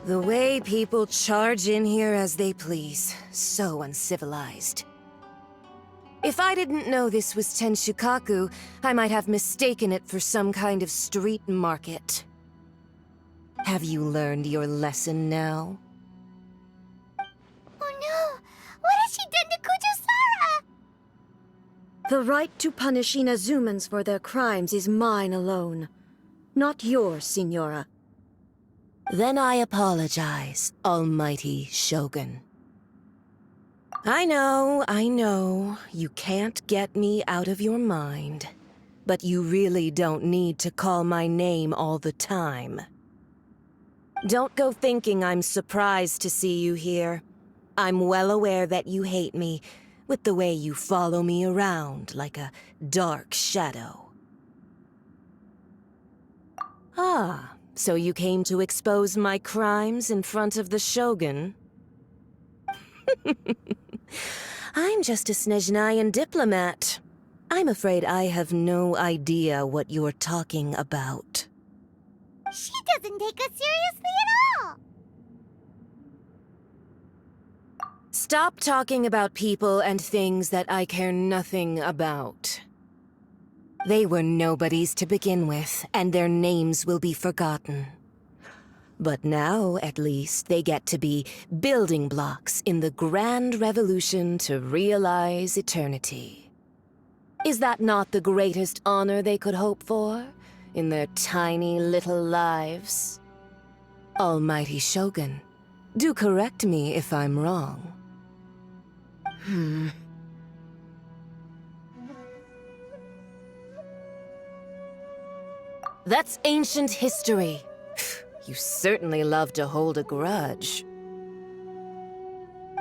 The way people charge in here as they please. So uncivilized. If I didn't know this was Tenshukaku, I might have mistaken it for some kind of street market. Have you learned your lesson now? Oh no! What has she done to Kujusara? The right to punish Inazumans for their crimes is mine alone. Not yours, Signora. Then I apologize, Almighty Shogun. I know, you can't get me out of your mind. But you really don't need to call my name all the time. Don't go thinking I'm surprised to see you here. I'm well aware that you hate me, with the way you follow me around like a dark shadow. Ah, so you came to expose my crimes in front of the Shogun? I'm just a Snezhnayan diplomat. I'm afraid I have no idea what you're talking about. She doesn't take us seriously at all! Stop talking about people and things that I care nothing about. They were nobodies to begin with, and their names will be forgotten. But now, at least, they get to be building blocks in the grand revolution to realize eternity. Is that not the greatest honor they could hope for, in their tiny little lives? Almighty Shogun, do correct me if I'm wrong. That's ancient history. You certainly love to hold a grudge.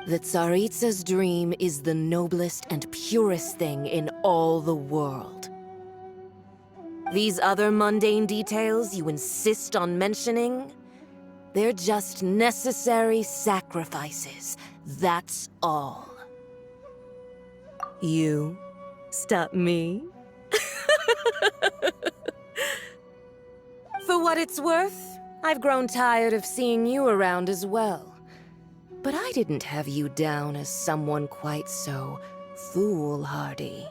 The Tsaritsa's dream is the noblest and purest thing in all the world. These other mundane details you insist on mentioning, they're just necessary sacrifices, that's all. You stop me? For what it's worth, I've grown tired of seeing you around as well. But I didn't have you down as someone quite so foolhardy.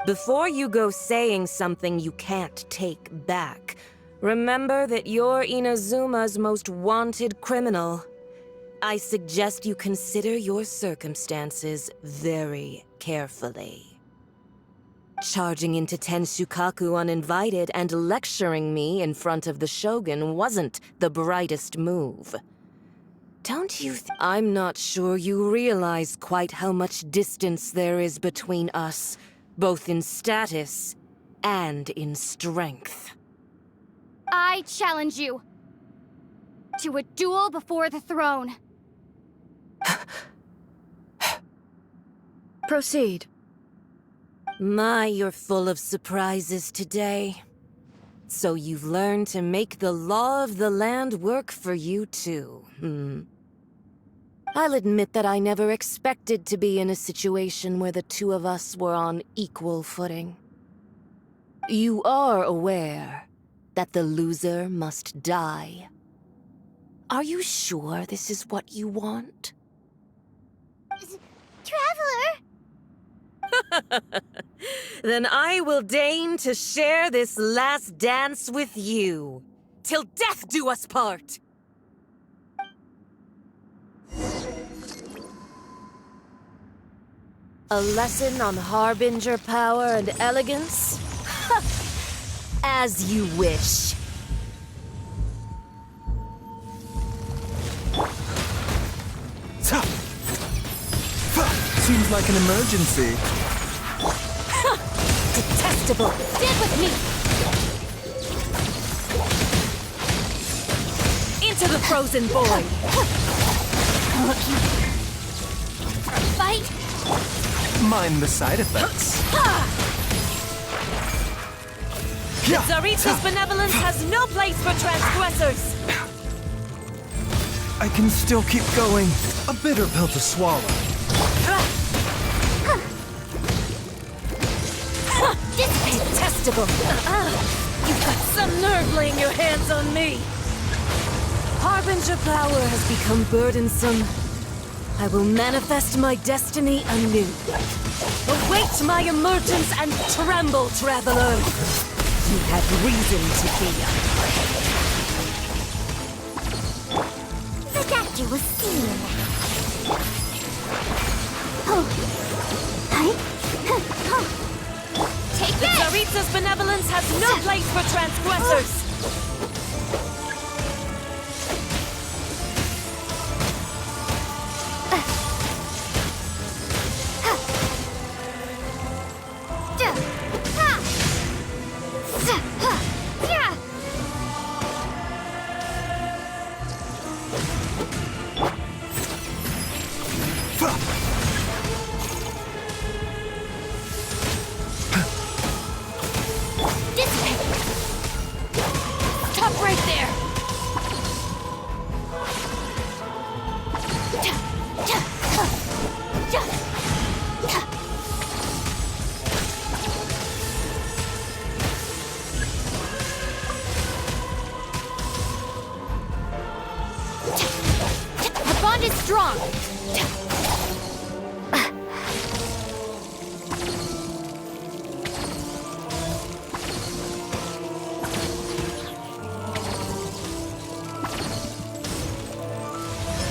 Before you go saying something you can't take back, remember that you're Inazuma's most wanted criminal. I suggest you consider your circumstances very carefully. Charging into Tenshukaku uninvited and lecturing me in front of the Shogun wasn't the brightest move. Don't you I'm not sure you realize quite how much distance there is between us, both in status and in strength. I challenge you to a duel before the throne. Proceed. My, you're full of surprises today. So you've learned to make the law of the land work for you too, I'll admit that I never expected to be in a situation where the two of us were on equal footing. You are aware that the loser must die. Are you sure this is what you want? Traveler! Then I will deign to share this last dance with you. Till death do us part! A lesson on harbinger power and elegance? As you wish. Seems like an emergency. Detestable! Stand with me! Into the frozen void! Fight! Mind the side effects. Tsaritsa's benevolence has no place for transgressors! I can still keep going. A bitter pill to swallow. Detestable! You've got some nerve laying your hands on me! Harbinger power has become burdensome. I will manifest my destiny anew. Await my emergence and tremble, traveler. You had reason to fear. The doctor was seen. Take The this! Tsaritsa's benevolence has no place for transgressors. Stop right there! The bond is strong!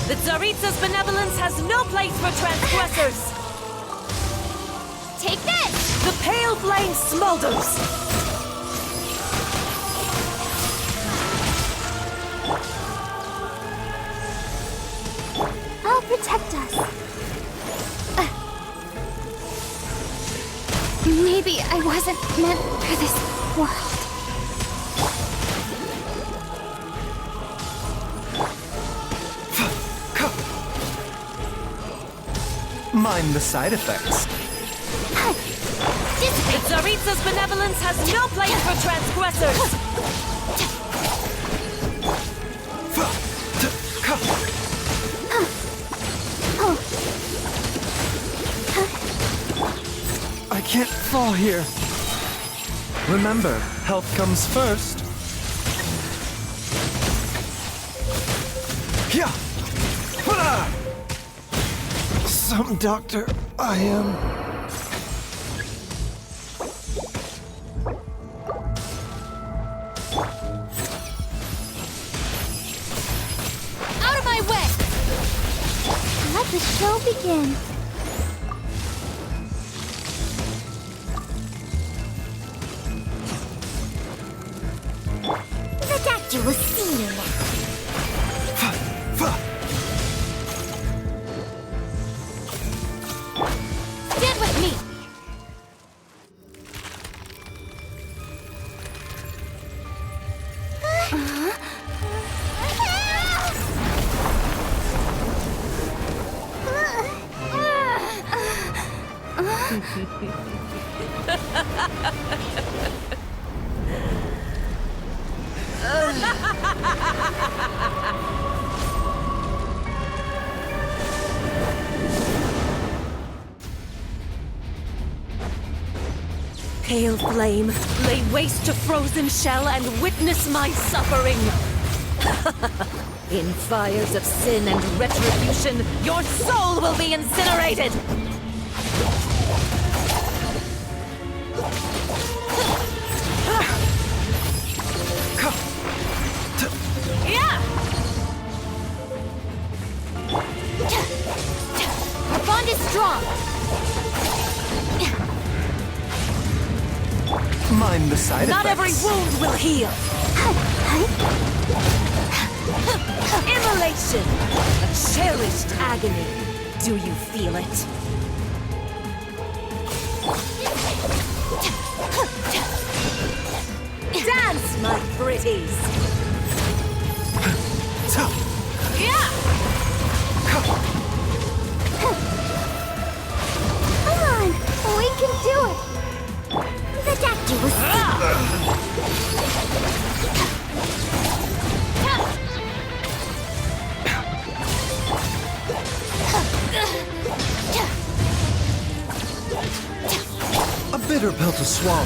The Tsaritsa's benevolence has no place for transgressors. Take this! The pale flame smolders. I'll protect us. Maybe I wasn't meant for this world. Mind the side effects. The Tsaritsa's benevolence has no place for transgressors. I can't fall here. Remember, health comes first. Yeah. Hurrah! Some doctor I am. Out of my way! Let the show begin. The doctor will see you now. Stand with me! Pale flame, lay waste to frozen shell and witness my suffering. In fires of sin and retribution, your soul will be incinerated! Yeah! Our bond is strong! Mind the side Not every effects. wound will heal! Immolation! A cherished agony. Do you feel it? Dance, my pretties! Yeah! Come on! We can do it! The doctor was A bitter pill to swallow.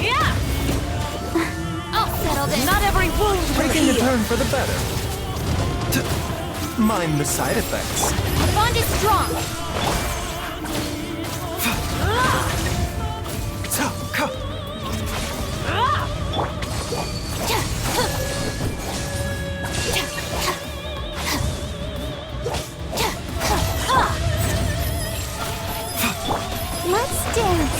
Yeah! I'll settle this! turn for the better. Mind the side effects. The bond is strong. Let's dance.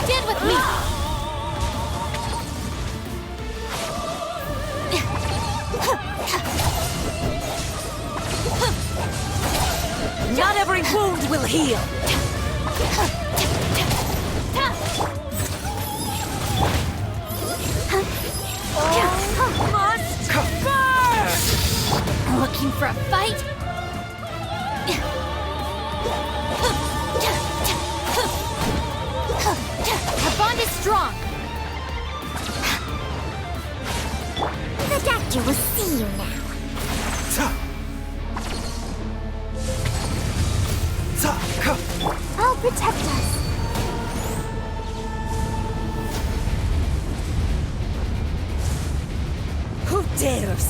Stand with me. Not every wound will heal! Must burn! Looking for a fight? Our bond is strong. The doctor will see you now. I'll protect us. Who dares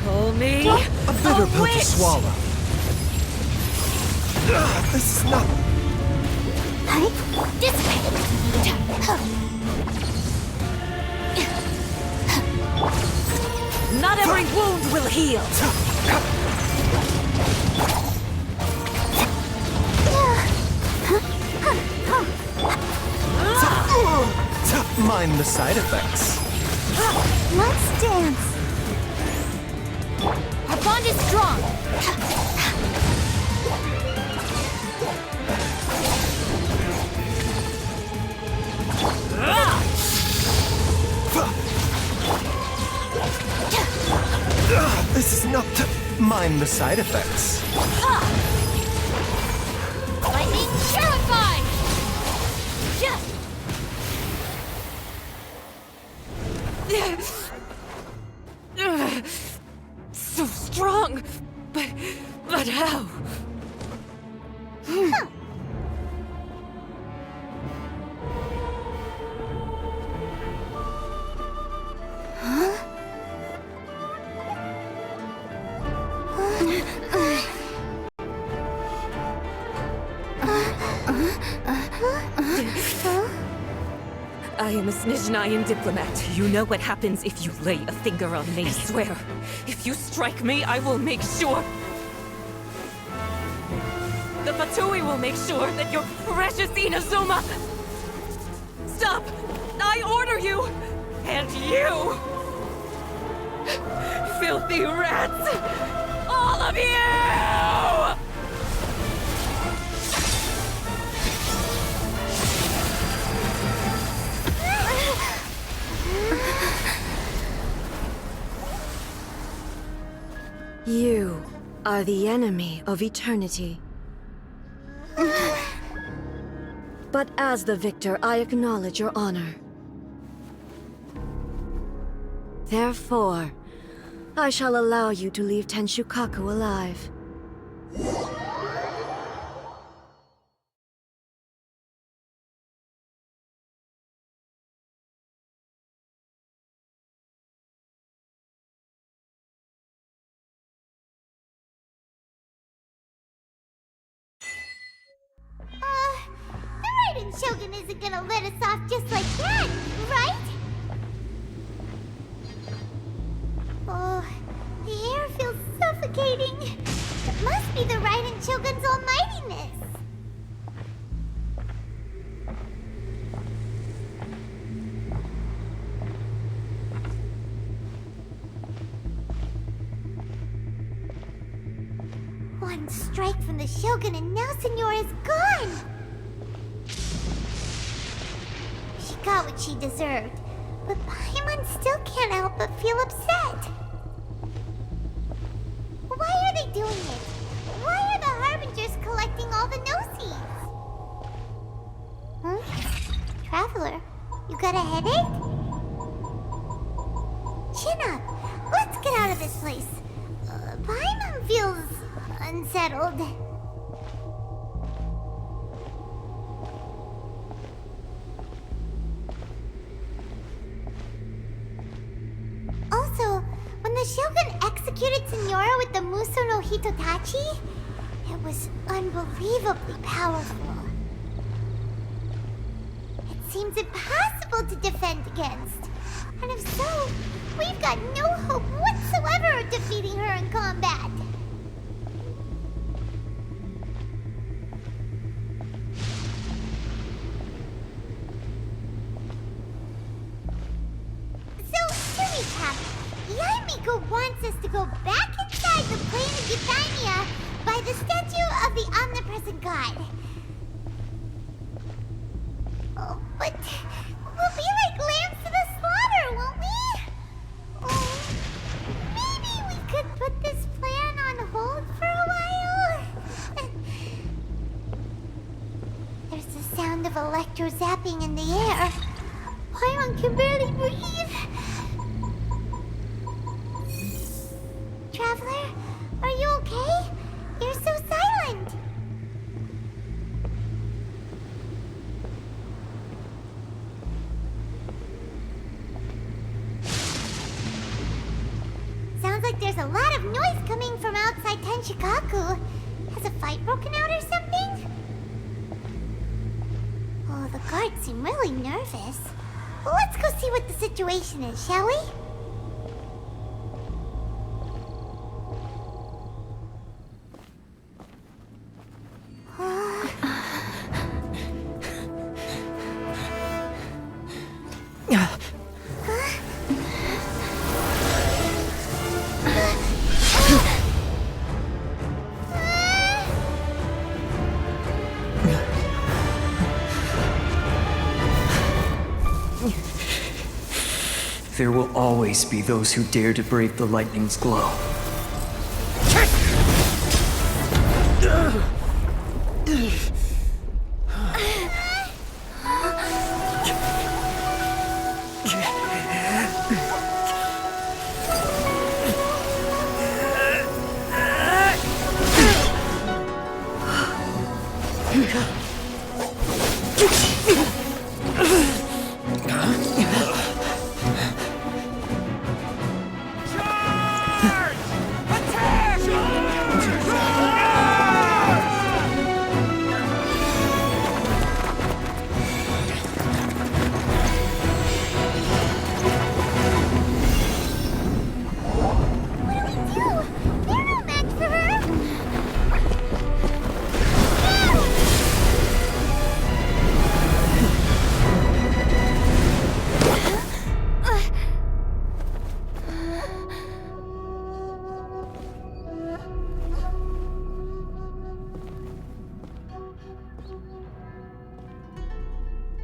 call me A bitter pill to witch? swallow. This is not... Not every wound will heal! Mind the side effects. Let's dance. Our bond is strong. This is not... Mind the side effects. Lightning terrified! So strong! But how? I am a Signora diplomat. You know what happens if you lay a finger on me. I swear, if you strike me, I will make sure... The Fatui will make sure that your precious Inazuma... Stop! I order you! And you! Filthy rats! All of you! You are the enemy of eternity. But as the victor, I acknowledge your honor. Therefore, I shall allow you to leave Tenshukaku alive. The Raiden Shogun isn't gonna let us off just like that, right? Oh, the air feels suffocating. It must be the Raiden Shogun's almightiness. One strike from the Shogun and now Signora's gone! She got what she deserved, but Paimon still can't help but feel upset. Why are they doing it? Why are the Harbingers collecting all the no-seeds? Huh? Traveler, you got a headache? Chin up. Let's get out of this place. Paimon feels unsettled. the Shogun executed Signora with the Muso no Hitotachi, it was unbelievably powerful. It seems impossible to defend against. And if so, we've got no hope whatsoever of defeating her in combat. So, to recap, Yaimiko wants us to go back inside the plane of Euthymia by the statue of the omnipresent god. Oh, but we'll be like lambs to the slaughter, won't we? Oh, maybe we could put this plan on hold for a while? There's the sound of electro zapping in the air. Paimon can barely breathe. Traveler, are you okay? You're so silent. Sounds like there's a lot of noise coming from outside Tenshikaku. Has a fight broken out or something? Oh, the guards seem really nervous. Well, let's go see what the situation is, shall we? There will always be those who dare to brave the lightning's glow.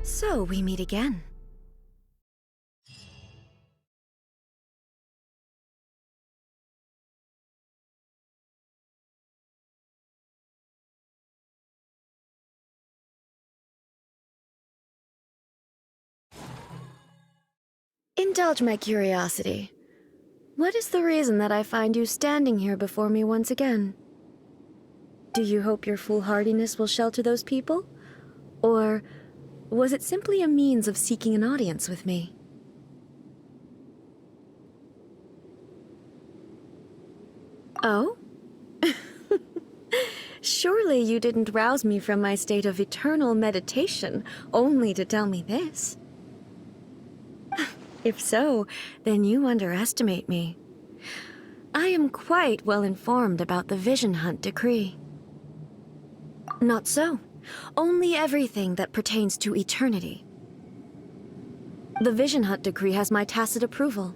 So we meet again. Indulge my curiosity. What is the reason that I find you standing here before me once again? Do you hope your foolhardiness will shelter those people? Or was it simply a means of seeking an audience with me? Oh? Surely you didn't rouse me from my state of eternal meditation only to tell me this. If so, then you underestimate me. I am quite well informed about the Vision Hunt decree. Not so. Only everything that pertains to eternity. The Vision Hunt decree has my tacit approval.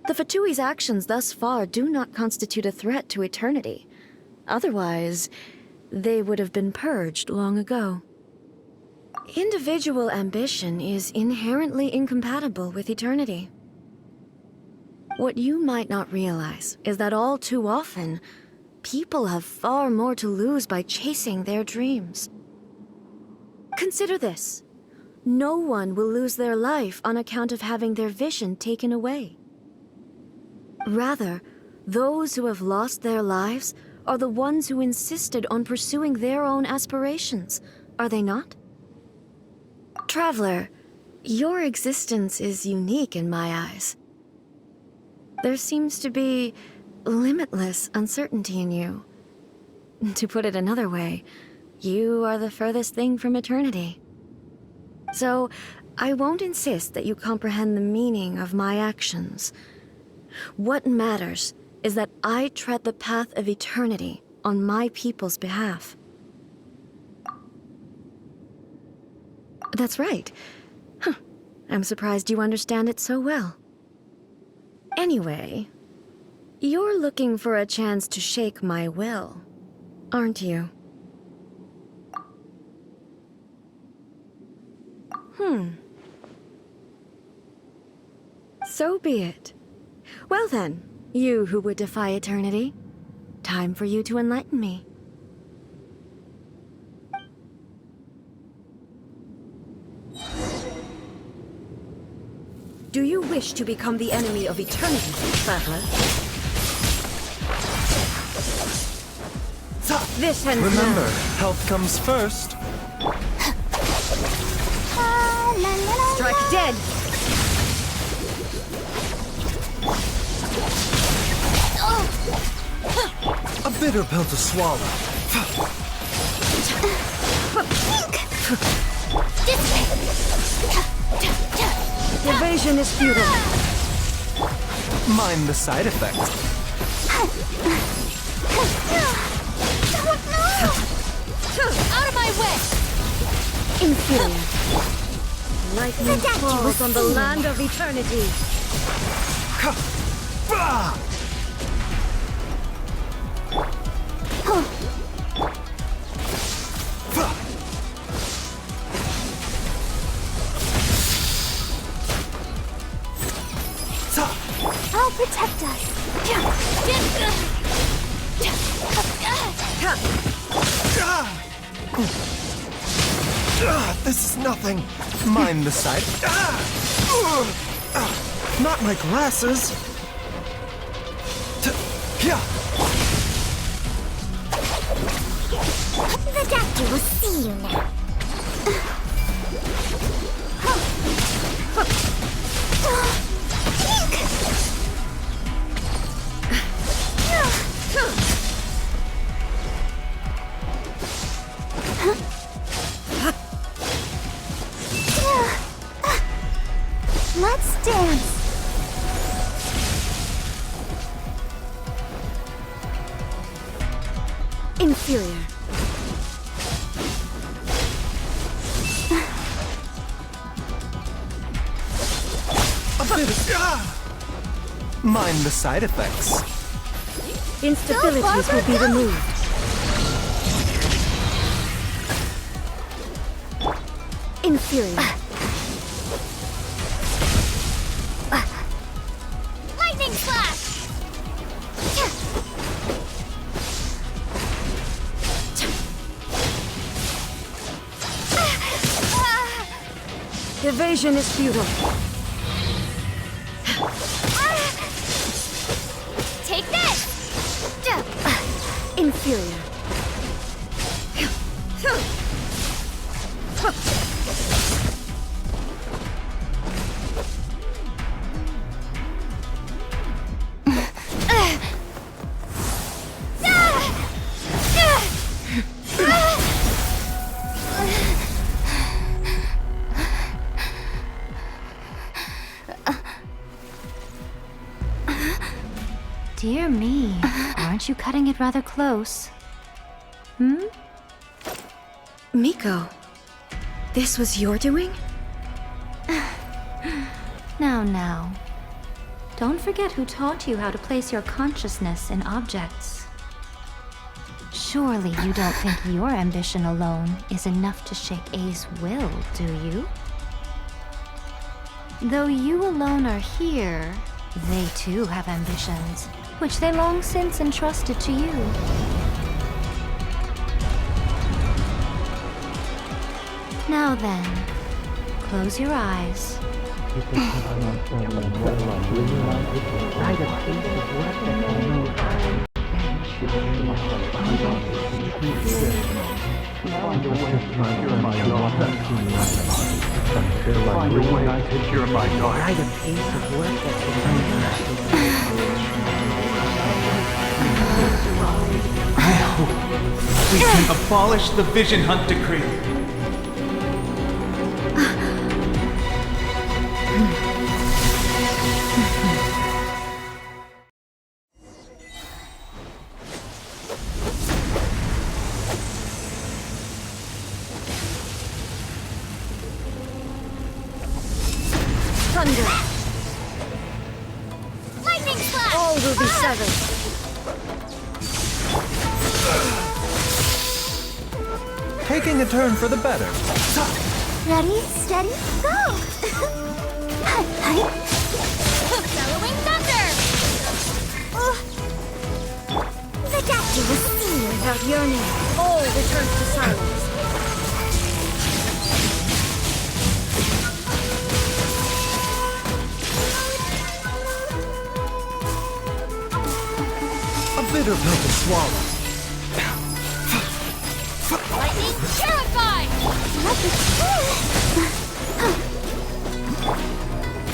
The Fatui's actions thus far do not constitute a threat to eternity. Otherwise, they would have been purged long ago. Individual ambition is inherently incompatible with eternity. What you might not realize is that all too often, people have far more to lose by chasing their dreams. Consider this. No one will lose their life on account of having their vision taken away. Rather, those who have lost their lives are the ones who insisted on pursuing their own aspirations, are they not? Traveler, your existence is unique in my eyes. There seems to be limitless uncertainty in you. To put it another way, you are the furthest thing from eternity. So, I won't insist that you comprehend the meaning of my actions. What matters is that I tread the path of eternity on my people's behalf. That's right. Huh. I'm surprised you understand it so well. Anyway, you're looking for a chance to shake my will, aren't you? So be it. Well then, you who would defy eternity, time for you to enlighten me. Do you wish to become the enemy of eternity, traveler? This ends Remember, now. health comes first. Strike dead! A bitter pill to swallow. Evasion is futile. Mind the side effects. Out of my way! Inferior. Lightning falls on the land of eternity. Bah! I'll protect us. This is nothing. Mind the side. Not my glasses. The doctor will see you now. Let's dance. Inferior. A bit of. Mind the side effects. Instabilities will be removed. Inferior. Lightning slash! Evasion is futile. Take this! Inferior. Dear me, aren't you cutting it rather close? Miko, this was your doing? Now. Don't forget who taught you how to place your consciousness in objects. Surely you don't think your ambition alone is enough to shake A's will, do you? Though you alone are here, they too have ambitions, which they long since entrusted to you. Now then, close your eyes. Find a way to cure my daughter. Until I'm reunited to cure my daughter. Write a piece of work that I hope we can abolish the Vision Hunt Decree. Thunder! Lightning slash! All will be severed. Taking a turn for the better. Ready, steady, go! Bellowing thunder! The doctor was seen. Without yearning, all returns to silence. A bitter pill to swallow. Lightning terrified!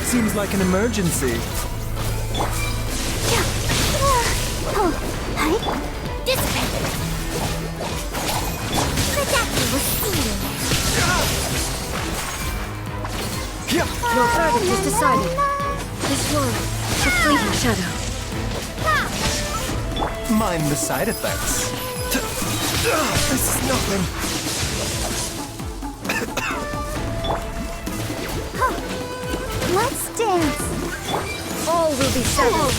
Seems like an emergency. Dissipate! The doctor was seen. Your verdict is decided. This one, a fleeting shadow. Mind the side effects. This is nothing. Let's dance. All will be severed.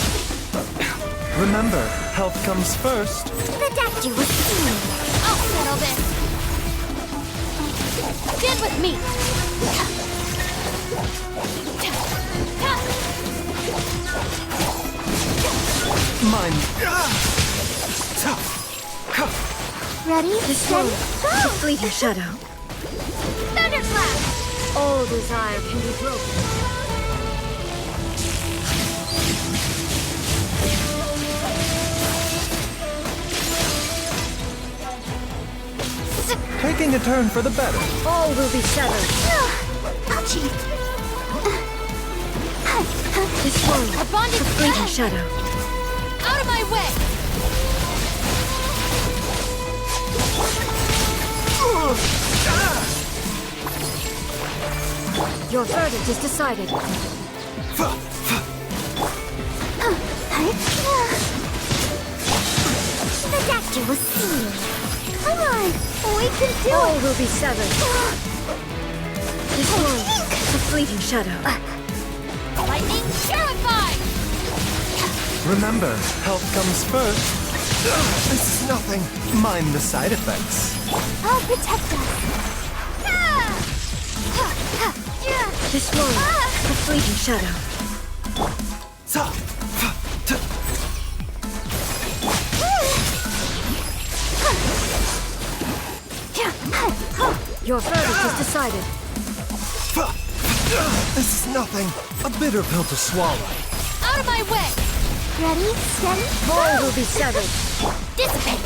Remember, health comes first. The doctor was seen. I'll settle this! Stand with me! Mind. Ready, This one, steady, a fleeting shadow. Thunderclap! All desire can be broken. Taking a turn for the better. All will be severed. Touchy. This one, A bondage a fleeting shadow. out of my way! Your verdict is decided. The doctor was seen. Come on, we can do All it. will be severed. This one, a fleeting shadow. Lightning terrified! Remember, health comes first. This is nothing. Mind the side effects. I'll protect us. This one, a fleeting shadow. Your verdict is decided. This is nothing. A bitter pill to swallow. Out of my way! Ready, steady, All will be severed. Dissipate!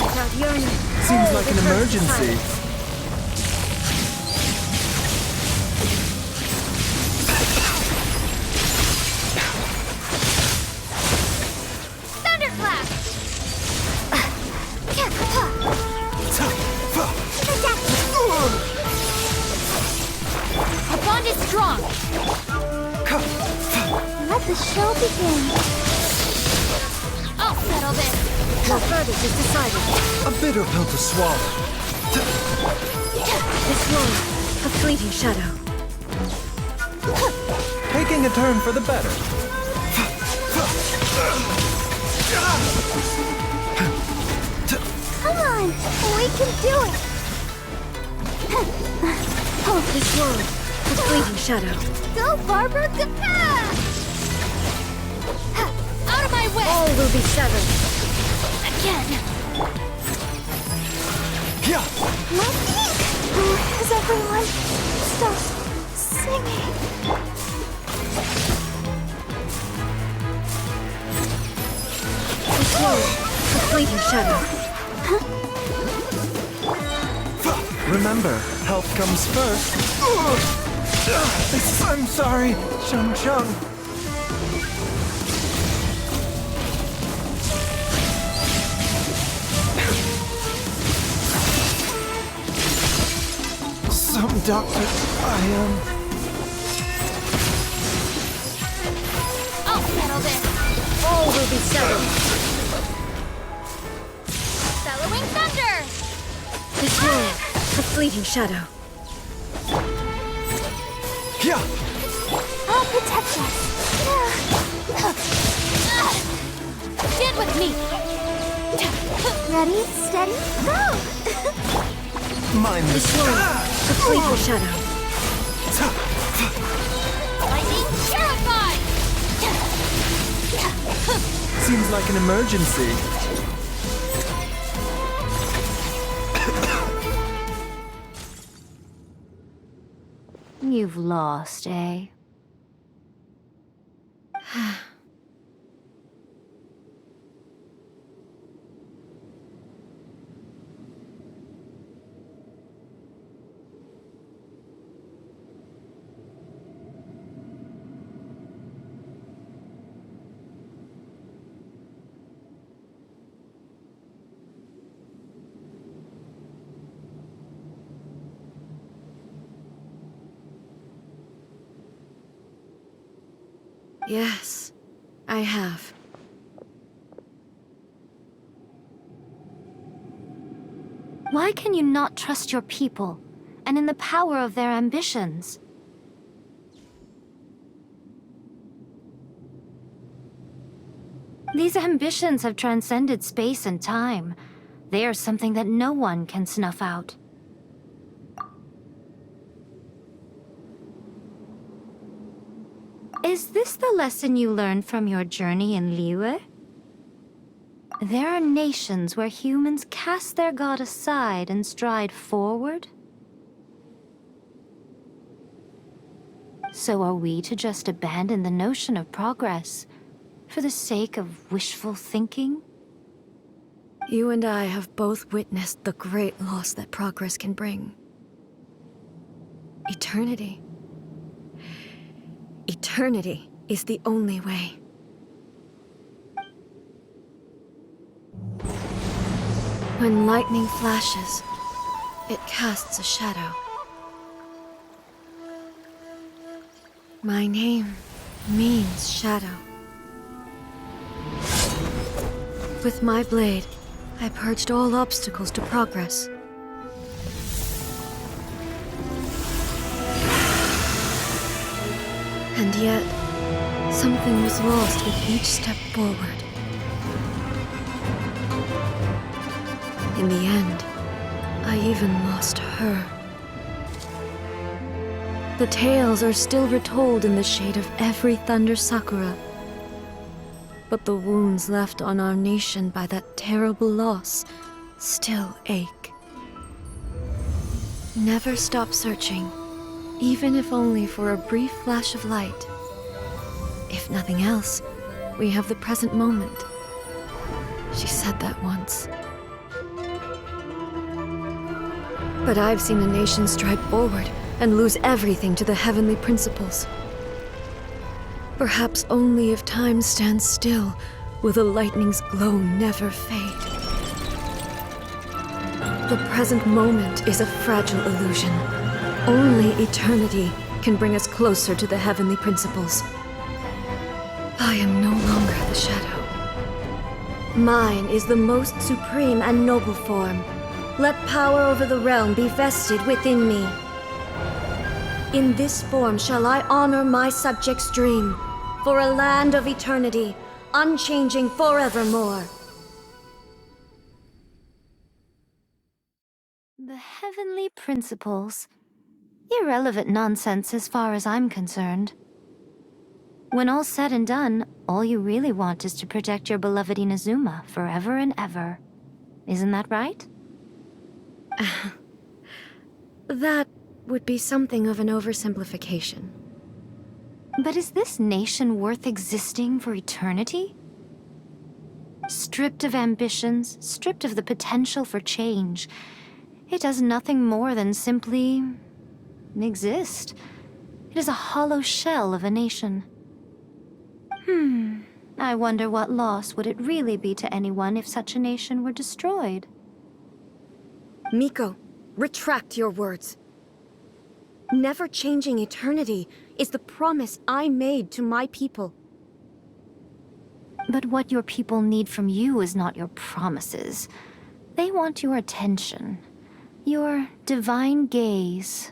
Without yearning, Seems all like an returns to emergency. silence. Thunderclap! the doctor. A bond is strong! Let the show begin. I'll settle this! Your verdict is decided. A bitter pill to swallow. This one, a fleeting shadow. Taking a turn for the better. Come on, we can do it. This one, a fleeting shadow. Go, Barbara. Go. Out of my way! All will be severed. Again! Lightning. As everyone starts singing. This one, a fleeting shadow. Remember, health comes first. I'm sorry, Chung Chung. Some doctor, I'll settle this. All will be settled. Bellowing thunder! This world, a fleeting shadow. Yeah. I'll protect us. Get with me. Ready, steady, go! Mind the This world, a fleeting shadow. Lightning terrified! Seems like an emergency. You've lost, eh? Yes, I have. Why can you not trust your people, and in the power of their ambitions? These ambitions have transcended space and time. They are something that no one can snuff out. Is this the lesson you learned from your journey in Liyue? There are nations where humans cast their god aside and stride forward? So are we to just abandon the notion of progress for the sake of wishful thinking? You and I have both witnessed the great loss that progress can bring. Eternity. Eternity is the only way. When lightning flashes, it casts a shadow. My name means shadow. With my blade, I purged all obstacles to progress. And yet, something was lost with each step forward. In the end, I even lost her. The tales are still retold in the shade of every thunder sakura. But the wounds left on our nation by that terrible loss still ache. Never stop searching, even if only for a brief flash of light. If nothing else, we have the present moment. She said that once. But I've seen a nation stride forward and lose everything to the heavenly principles. Perhaps only if time stands still will the lightning's glow never fade. The present moment is a fragile illusion. Only eternity can bring us closer to the heavenly principles. I am no longer the shadow. Mine is the most supreme and noble form. Let power over the realm be vested within me. In this form shall I honor my subjects' dream, for a land of eternity, unchanging forevermore. The heavenly principles. Irrelevant nonsense as far as I'm concerned. When all's said and done, all you really want is to protect your beloved Inazuma forever and ever. Isn't that right? That would be something of an oversimplification. But is this nation worth existing for eternity? Stripped of ambitions, stripped of the potential for change, It does nothing more than simply exist. It is a hollow shell of a nation. I wonder what loss would it really be to anyone if such a nation were destroyed? Miko, retract your words. Never changing eternity is the promise I made to my people. But what your people need from you is not your promises. They want your attention. Your divine gaze.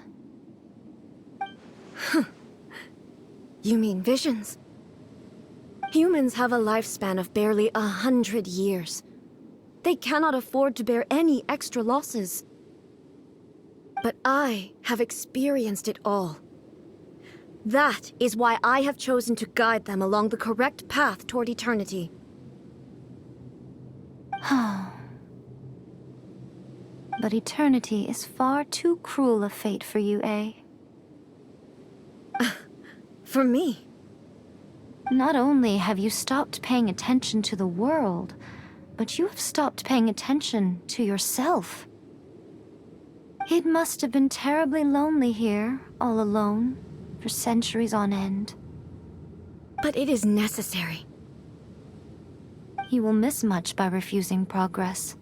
You mean visions? Humans have a lifespan of barely 100 years. They cannot afford to bear any extra losses. But I have experienced it all. That is why I have chosen to guide them along the correct path toward eternity. But eternity is far too cruel a fate for you, eh? For me? Not only have you stopped paying attention to the world, but you have stopped paying attention to yourself. It must have been terribly lonely here, all alone, for centuries on end. But it is necessary. You will miss much by refusing progress.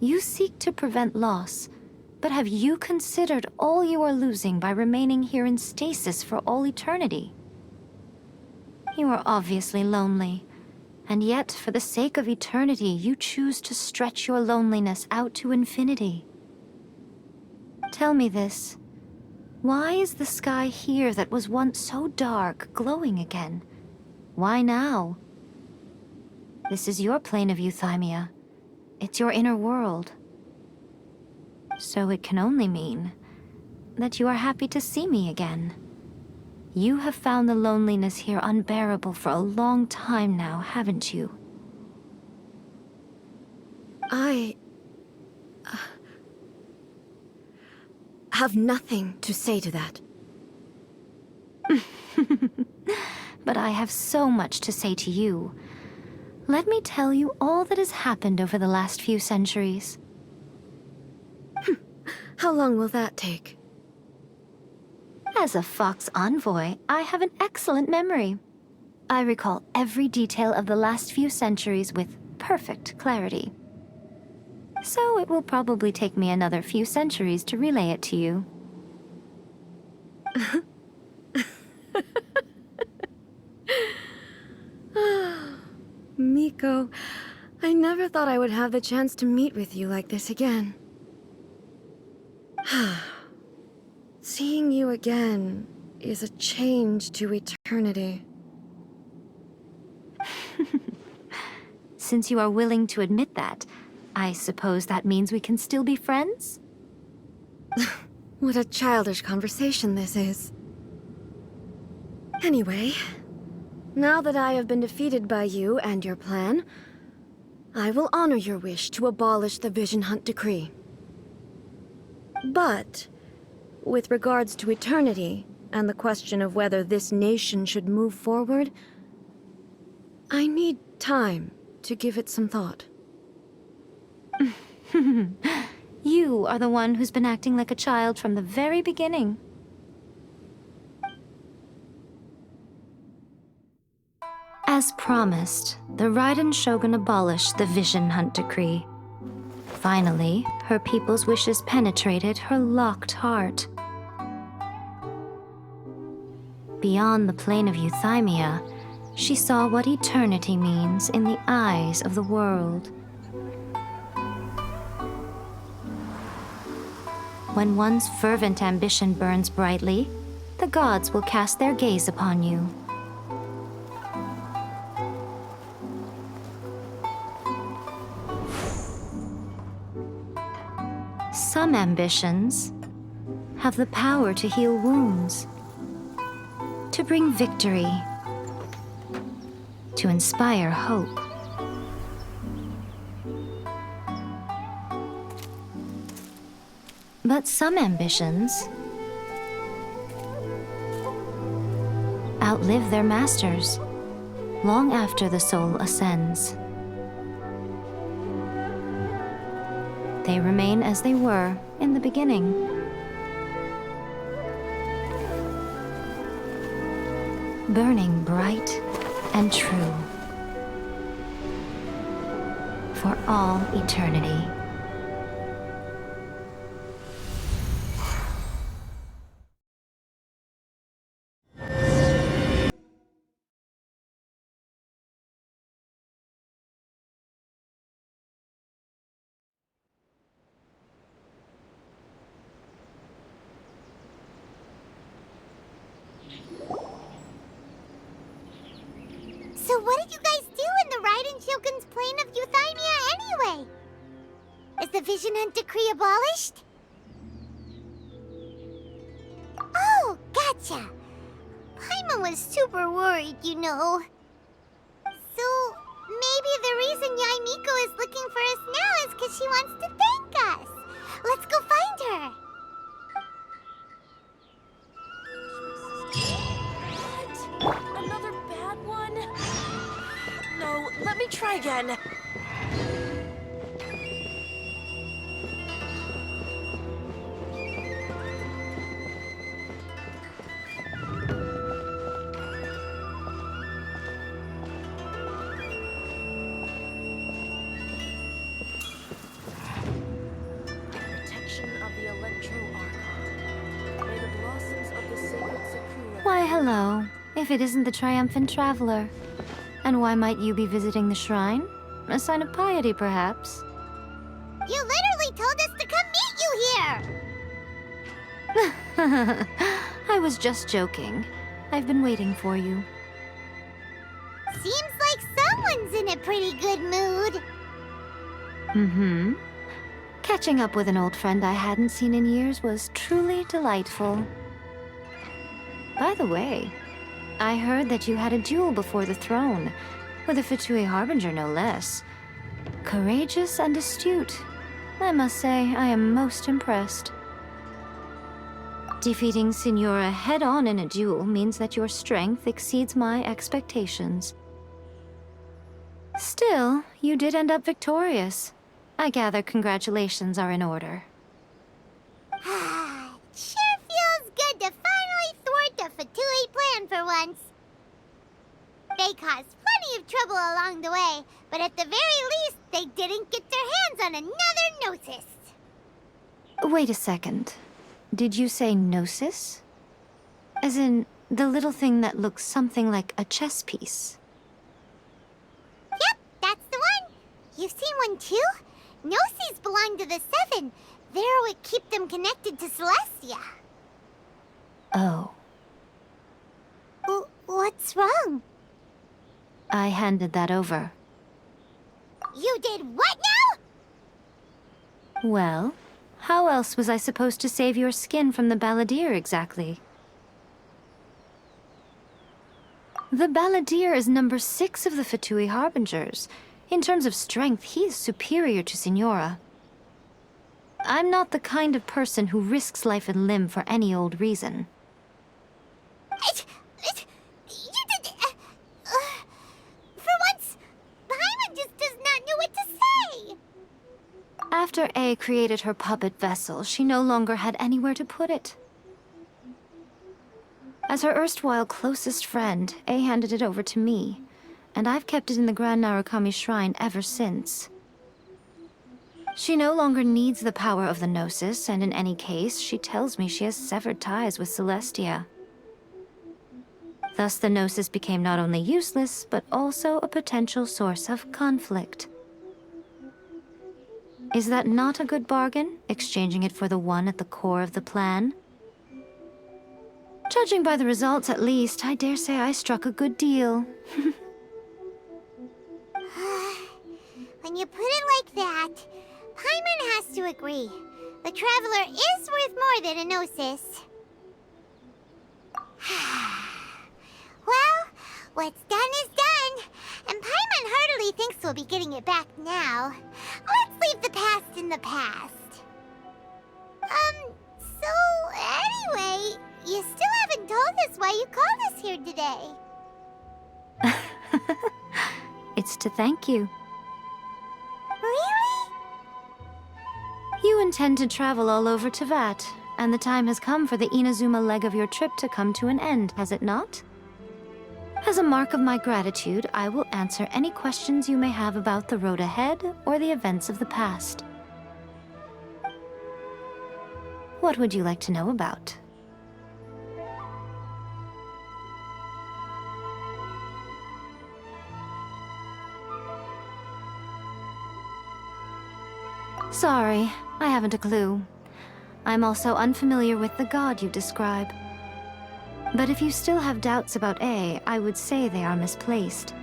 You seek to prevent loss, but have you considered all you are losing by remaining here in stasis for all eternity? You are obviously lonely, and yet for the sake of eternity, you choose to stretch your loneliness out to infinity. Tell me this. Why is the sky here that was once so dark glowing again? Why now? This is your plane of euthymia. It's your inner world. So it can only mean that you are happy to see me again. You have found the loneliness here unbearable for a long time now, haven't you? I have nothing to say to that. But I have so much to say to you. Let me tell you all that has happened over the last few centuries. How long will that take? As a Fox envoy, I have an excellent memory. I recall every detail of the last few centuries with perfect clarity. So it will probably take me another few centuries to relay it to you. Miko, I never thought I would have the chance to meet with you like this again. Seeing you again is a change to eternity. Since you are willing to admit that, I suppose that means we can still be friends? What a childish conversation this is. Anyway, now that I have been defeated by you and your plan, I will honor your wish to abolish the Vision Hunt Decree. But, with regards to eternity, and the question of whether this nation should move forward, I need time to give it some thought. You are the one who's been acting like a child from the very beginning. As promised, the Raiden Shogun abolished the Vision Hunt Decree. Finally, her people's wishes penetrated her locked heart. Beyond the plane of euthymia, she saw what eternity means in the eyes of the world. When one's fervent ambition burns brightly, the gods will cast their gaze upon you. Some ambitions have the power to heal wounds, to bring victory, to inspire hope. But some ambitions outlive their masters long after the soul ascends. they remain as they were in the beginning. Burning bright and true. For all eternity. So what did you guys do in the Raiden Shogun's plane of Euthymia anyway? Is the Vision Hunt decree abolished? Oh, gotcha. Paimon was super worried, you know. So maybe the reason Yaimiko is looking for us now is because she wants to thank us. Let's go find her. What? Another bad one? No, let me try again. Why, hello. If it isn't the triumphant traveler. And why might you be visiting the shrine? A sign of piety, perhaps? You literally told us to come meet you here! I was just joking. I've been waiting for you. Seems like someone's in a pretty good mood. Mm-hmm. Catching up with an old friend I hadn't seen in years was truly delightful. By the way, I heard that you had a duel before the throne, with a Fatui Harbinger no less. Courageous and astute. I must say, I am most impressed. Defeating Signora head-on in a duel means that your strength exceeds my expectations. Still, you did end up victorious. I gather congratulations are in order. Sure feels good to finally thwart the Fatui plan for once. They caused plenty of trouble along the way, but at the very least, they didn't get their hands on another Gnosis. Wait a second. Did you say Gnosis? As in, the little thing that looks something like a chess piece? Yep, that's the one. You've seen one too? Gnosis belong to the Seven. They're what keep them connected to Celestia. Oh. What's wrong? I handed that over. You did what now? Well, how else was I supposed to save your skin from the Balladeer exactly? The Balladeer is number 6 of the Fatui Harbingers. In terms of strength, he is superior to Signora. I'm not the kind of person who risks life and limb for any old reason. You did... for once, Paimon just does not know what to say. After A created her puppet vessel, she no longer had anywhere to put it. As her erstwhile closest friend, A handed it over to me, and I've kept it in the Grand Narukami Shrine ever since. She no longer needs the power of the Gnosis, and in any case, she tells me she has severed ties with Celestia. Thus, the Gnosis became not only useless, but also a potential source of conflict. Is that not a good bargain, exchanging it for the one at the core of the plan? Judging by the results, at least, I dare say I struck a good deal. When you put it like that, Paimon has to agree. The Traveler is worth more than a Gnosis. Well, what's done is done, and Paimon heartily thinks we'll be getting it back now. Let's leave the past in the past. So anyway, you still haven't told us why you called us here today. It's to thank you. Really? intend to travel all over Teyvat, and the time has come for the Inazuma leg of your trip to come to an end, has it not? As a mark of my gratitude, I will answer any questions you may have about the road ahead or the events of the past. What would you like to know about? Sorry, I haven't a clue. I'm also unfamiliar with the god you describe. But if you still have doubts about A, I would say they are misplaced.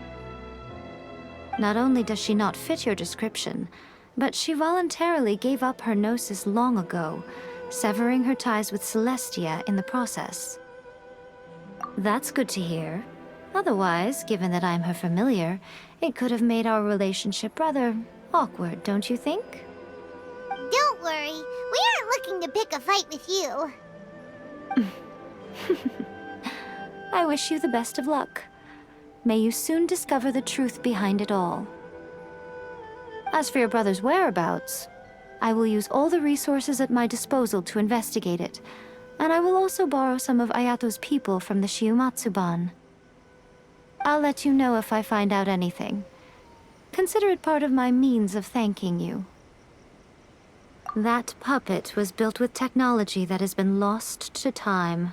Not only does she not fit your description, but she voluntarily gave up her gnosis long ago, severing her ties with Celestia in the process. That's good to hear. Otherwise, given that I'm her familiar, it could have made our relationship rather awkward, don't you think? Don't worry, we aren't looking to pick a fight with you. I wish you the best of luck. May you soon discover the truth behind it all. As for your brother's whereabouts, I will use all the resources at my disposal to investigate it, and I will also borrow some of Ayato's people from the Shiumatsuban. I'll let you know if I find out anything. Consider it part of my means of thanking you. That puppet was built with technology that has been lost to time.